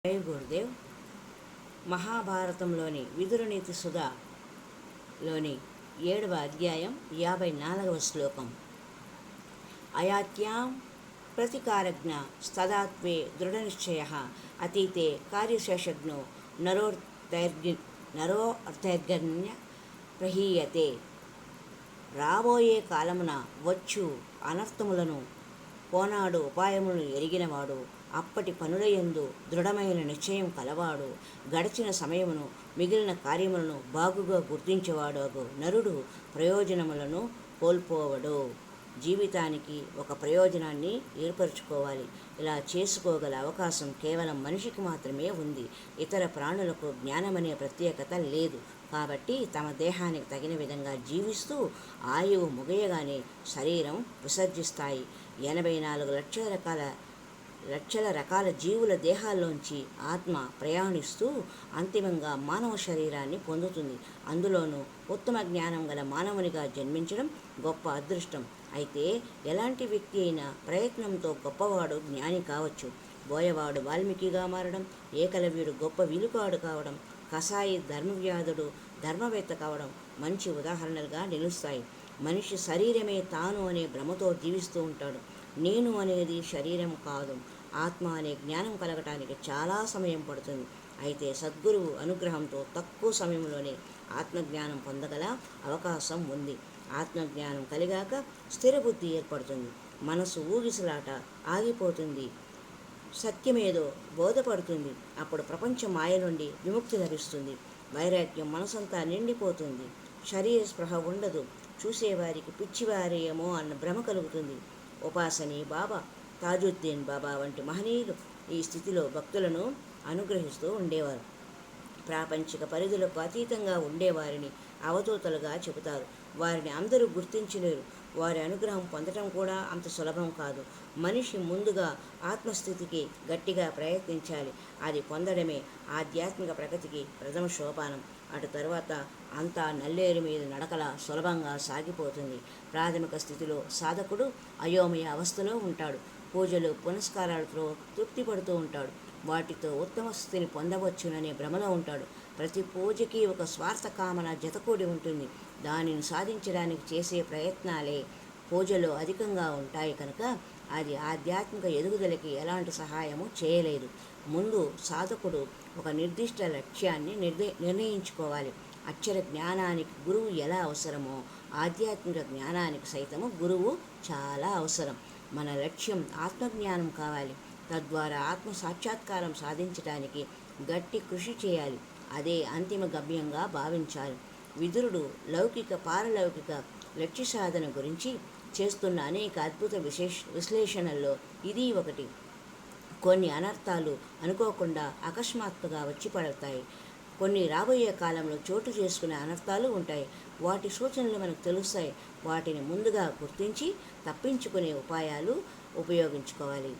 జై గురుదేవ్. మహాభారతంలోని విదురనీతి సుధలోని 7వ అధ్యాయం 54వ శ్లోకం. అయాత్యాం ప్రతికారజ్ఞ స్తదాత్వే దృఢనిశ్చయః అతీతే కార్యశేషజ్ఞో నరోర్థైర్గణ్య ప్రహీయతే. రాబోయే కాలమున వచ్చు అనర్థములను పోనాడు ఉపాయములను ఎరిగినవాడు, అప్పటి పనులయందు దృఢమైన నిశ్చయం కలవాడు, గడిచిన సమయమును మిగిలిన కార్యములను బాగుగా గుర్తించేవాడు నరుడు ప్రయోజనములను కోల్పోవడు. జీవితానికి ఒక ప్రయోజనాన్ని ఏర్పరచుకోవాలి. ఇలా చేసుకోగల అవకాశం కేవలం మనిషికి మాత్రమే ఉంది. ఇతర ప్రాణులకు జ్ఞానమనే ప్రత్యేకత లేదు. కాబట్టి తమ దేహానికి తగిన విధంగా జీవిస్తూ ఆయువు ముగియగానే శరీరం విసర్జిస్తాయి. 84 లక్షల రకాల జీవుల దేహాల్లోంచి ఆత్మ ప్రయాణిస్తూ అంతిమంగా మానవ శరీరాన్ని పొందుతుంది. అందులోనూ ఉత్తమ జ్ఞానం గల మానవునిగా జన్మించడం గొప్ప అదృష్టం. అయితే ఎలాంటి వ్యక్తి అయినా ప్రయత్నంతో గొప్పవాడు జ్ఞాని కావచ్చు. బోయవాడు వాల్మీకిగా మారడం, ఏకలవ్యుడు గొప్ప విలుకాడు కావడం, కసాయి ధర్మవ్యాధుడు ధర్మవేత్త కావడం మంచి ఉదాహరణలుగా నిలుస్తాయి. మనిషి శరీరమే తాను అనే భ్రమతో జీవిస్తూ ఉంటాడు. నేను అనేది శరీరం కాదు. ఆత్మ అనే జ్ఞానం కలగటానికి చాలా సమయం పడుతుంది. అయితే సద్గురువు అనుగ్రహంతో తక్కువ సమయంలోనే ఆత్మజ్ఞానం పొందగల అవకాశం ఉంది. ఆత్మజ్ఞానం కలిగాక స్థిరబుద్ధి ఏర్పడుతుంది. మనసు ఊగిసలాట ఆగిపోతుంది. సత్యమేదో బోధపడుతుంది. అప్పుడు ప్రపంచ మాయ నుండి విముక్తి లభిస్తుంది. వైరాగ్యం మనసంతా నిండిపోతుంది. శరీర స్పృహ ఉండదు. చూసేవారికి పిచ్చివారేమో అన్న భ్రమ కలుగుతుంది. ఉపాసని బాబా, తాజుద్దీన్ బాబా వంటి మహనీయులు ఈ స్థితిలో భక్తులను అనుగ్రహిస్తూ ఉండేవారు. ప్రాపంచిక పరిధులకు అతీతంగా ఉండేవారిని అవధూతలుగా చెబుతారు. వారిని అందరూ గుర్తించలేరు. వారి అనుగ్రహం పొందటం కూడా అంత సులభం కాదు. మనిషి ముందుగా ఆత్మస్థితికి గట్టిగా ప్రయత్నించాలి. అది పొందడమే ఆధ్యాత్మిక ప్రగతికి ప్రథమ సోపానం. అటు తర్వాత అంతా నల్లేరు మీద నడకల సులభంగా సాగిపోతుంది. ప్రాథమిక స్థితిలో సాధకుడు అయోమయ అవస్థలో ఉంటాడు. పూజలు పునస్కారాలతో తృప్తి పడుతూ ఉంటాడు. వాటితో ఉత్తమ స్థితిని పొందవచ్చుననే భ్రమలో ఉంటాడు. ప్రతి పూజకి ఒక స్వార్థ కామన జతకూడి ఉంటుంది. దానిని సాధించడానికి చేసే ప్రయత్నాలే పూజలో అధికంగా ఉంటాయి కనుక అది ఆధ్యాత్మిక ఎదుగుదలకి ఎలాంటి సహాయము చేయలేదు. ముందు సాధకుడు ఒక నిర్దిష్ట లక్ష్యాన్ని నిర్ణయించుకోవాలి. అక్షర జ్ఞానానికి గురువు ఎలా అవసరమో ఆధ్యాత్మిక జ్ఞానానికి సైతము గురువు చాలా అవసరం. మన లక్ష్యం ఆత్మజ్ఞానం కావాలి. తద్వారా ఆత్మ సాక్షాత్కారం సాధించడానికి గట్టి కృషి చేయాలి. అదే అంతిమ గమ్యంగా భావించాలి. విదురుడు లౌకిక పారలౌకిక లక్ష్య సాధన గురించి చేస్తున్న అనేక అద్భుత విశ్లేషణల్లో ఇది ఒకటి. కొన్ని అనర్థాలు అనుకోకుండా అకస్మాత్తుగా వచ్చి పడతాయి. కొన్ని రాబోయే కాలంలో చోటు చేసుకునే అనర్థాలు ఉంటాయి. వాటి సూచనలు మనకు తెలుస్తాయి. వాటిని ముందుగా గుర్తించి తప్పించుకునే ఉపాయాలు ఉపయోగించుకోవాలి.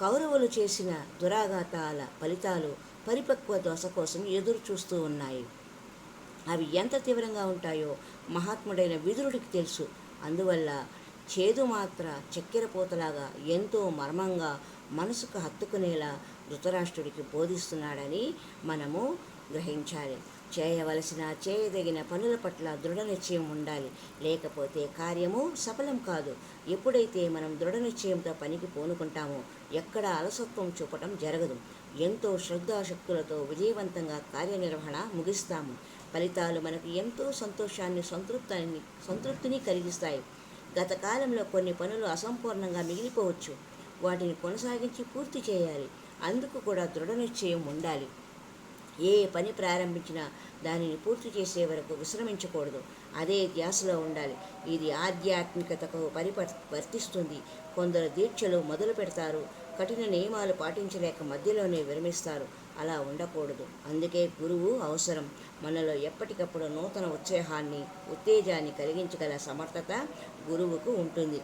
కౌరవులు చేసిన దురాఘాతాల ఫలితాలు పరిపక్వ దశ కోసం ఎదురు చూస్తూ ఉన్నాయి. అవి ఎంత తీవ్రంగా ఉంటాయో మహాత్ముడైన విదురుడికి తెలుసు. అందువల్ల చేదు మాత్ర చక్కెర పూతలాగా ఎంతో మర్మంగా మనసుకు హత్తుకునేలా ధృతరాష్ట్రుడికి బోధిస్తున్నాడని మనము గ్రహించాలి. చేయదగిన పనుల పట్ల దృఢ నిశ్చయం ఉండాలి. లేకపోతే కార్యము సఫలం కాదు. ఎప్పుడైతే మనం దృఢ నిశ్చయంతో పనికి పూనుకుంటామో ఎక్కడ అలసత్వం చూపటం జరగదు. ఎంతో శ్రద్ధాశక్తులతో విజయవంతంగా కార్యనిర్వహణ ముగిస్తాము. ఫలితాలు మనకు ఎంతో సంతోషాన్ని సంతృప్తిని కలిగిస్తాయి. గత కాలంలో కొన్ని పనులు అసంపూర్ణంగా మిగిలిపోవచ్చు. వాటిని కొనసాగించి పూర్తి చేయాలి. అందుకు కూడా దృఢ నిశ్చయం ఉండాలి. ఏ పని ప్రారంభించినా దానిని పూర్తి చేసే వరకు విశ్రమించకూడదు. అదే ధ్యాసలో ఉండాలి. ఇది ఆధ్యాత్మికతకు వర్తిస్తుంది. కొందరు దీక్షలు మొదలు పెడతారు. కఠిన నియమాలు పాటించలేక మధ్యలోనే విరమిస్తారు. అలా ఉండకూడదు. అందుకే గురువు అవసరం. మనలో ఎప్పటికప్పుడు నూతన ఉత్తేజాన్ని కలిగించగల సమర్థత గురువుకు ఉంటుంది.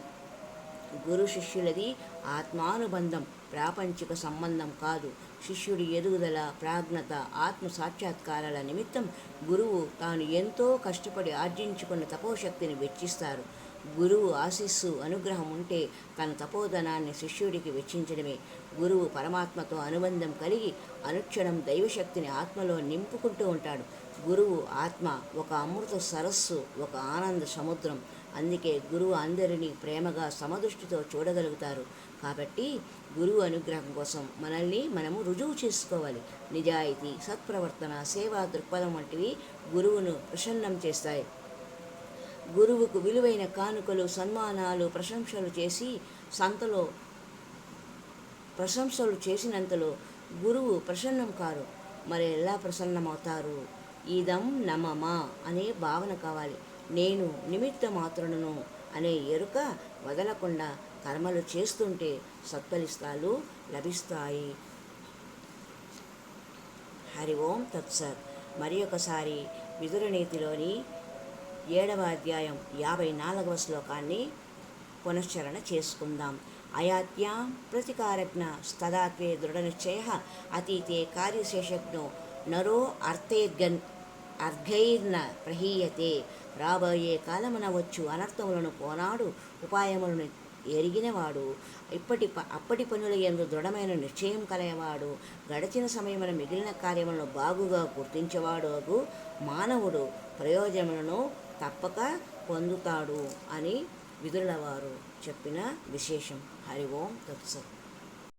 గురు శిష్యులది ఆత్మానుబంధం, ప్రాపంచిక సంబంధం కాదు. శిష్యుడి ఎదుగుదల, ప్రాజ్ఞత, ఆత్మ సాక్షాత్కారాల నిమిత్తం గురువు తాను ఎంతో కష్టపడి ఆర్జించుకున్న తపోశక్తిని వెచ్చిస్తారు. గురువు ఆశీస్సు అనుగ్రహం ఉంటే తన తపోధనాన్ని శిష్యుడికి వెచ్చించడమే. గురువు పరమాత్మతో అనుబంధం కలిగి అనుక్షణం దైవశక్తిని ఆత్మలో నింపుకుంటూ ఉంటాడు. గురువు ఆత్మ ఒక అమృత సరస్సు, ఒక ఆనంద సముద్రం. అందుకే గురువు అందరినీ ప్రేమగా సమదృష్టితో చూడగలుగుతారు. కాబట్టి గురువు అనుగ్రహం కోసం మనల్ని మనము రుజువు చేసుకోవాలి. నిజాయితీ, సత్ప్రవర్తన, సేవా దృక్పథం వంటివి గురువును ప్రసన్నం చేస్తాయి. గురువుకు విలువైన కానుకలు, సన్మానాలు, ప్రశంసలు చేసినంతలో గురువు ప్రసన్నం కారు. మరి ఎలా ప్రసన్నమవుతారు? ఇదం నమమా అనే భావన కావాలి. నేను నిమిత్త మాత్రుడను అనే ఎరుక వదలకుండా కర్మలు చేస్తుంటే సత్ఫలితాలు లభిస్తాయి. హరి ఓం తత్సత్. మరి ఒకసారి విదురనీతిలోని 7వ అధ్యాయం 54వ శ్లోకాన్ని పునశ్చరణ చేసుకుందాం. అయాత్యాం ప్రతికారజ్ఞ స్తదాత్వే దృఢనిశ్చయ అతీతే కార్యశేషజ్ఞో నరో అర్ఘైర్న ప్రహీయతే. రాబోయే కాలమున వచ్చు అనర్థములను పోనాడు ఉపాయములను ఎరిగినవాడు, అప్పటి పనుల యందు దృఢమైన నిశ్చయం కలవాడు, గడిచిన సమయమున మిగిలిన కార్యములను బాగుగా గుర్తించేవాడు మానవుడు ప్రయోజనములను తప్పక పొందుతాడు అని విదురుల వారు చెప్పిన విశేషం. హరి ఓం తత్సత్.